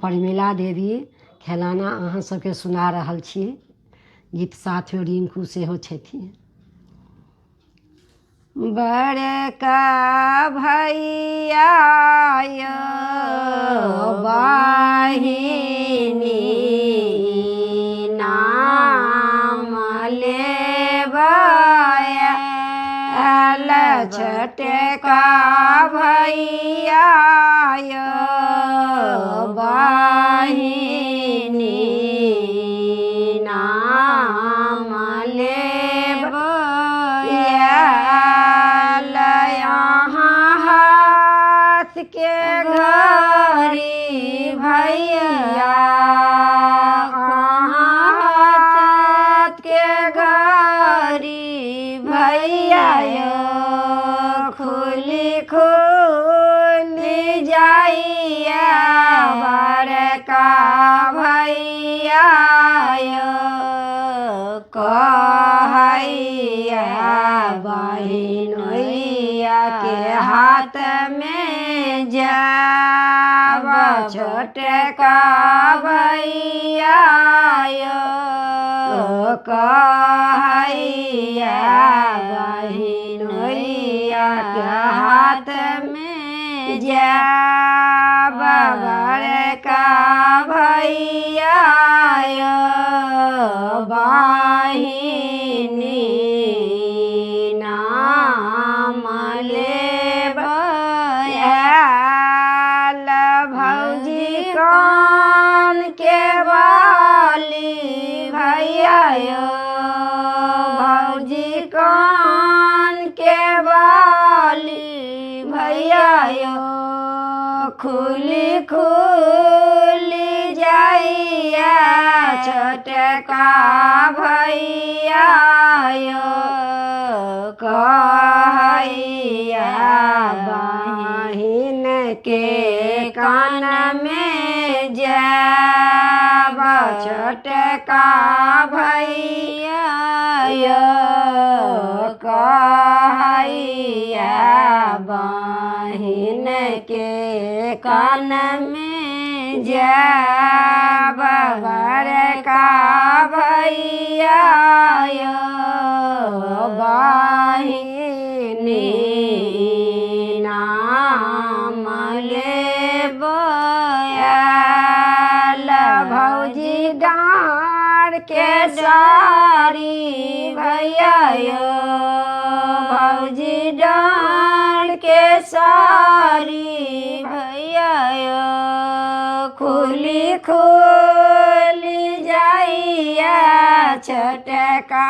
प्रमिला देवी खेलाना अहाँ सबके सुना रहल छी। गीत साथमे रिंकू सेहो छथिन। बड़का भैया यौ बहिनी नाम लेबय छोटका भैया यौ बहिनी नाम लेबय यहाँ हाथ के घड़ी भैया हाथ के घड़ी भैया खुली खुली जाइया बड़का भैया कहैया बहिनोइया के हाथ में जाब छोटका भैया कहैया बहिनोइया के हाथ में जाब बड़का भैया बहिनी नाम लेबय भौजी कान के बाली भैया भौजी कान के बाली भैया खुली खुली जाइया छोटका भैया कहैया बहिन के कान में जाब छोटका भैया कहैया बहिन के कान में जाब बड़का भैया बहिनी नाम लेबय भौजी डाँड़ के सारी भैया भौजी डाँड़ के सारी भैया खुली खुली जाइया छोटका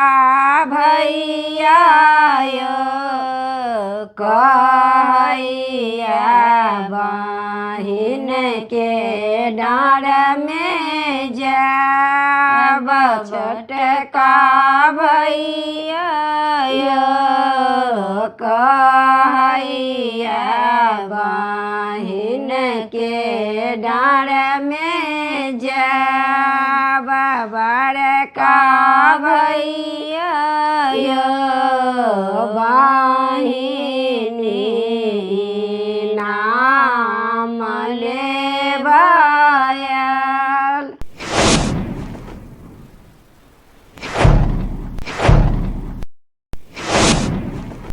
भैया कहैया बहिन के डाँड़ में जाब छोटका भैया कहैया बहिन के डाँड़ में जाब बड़का भैया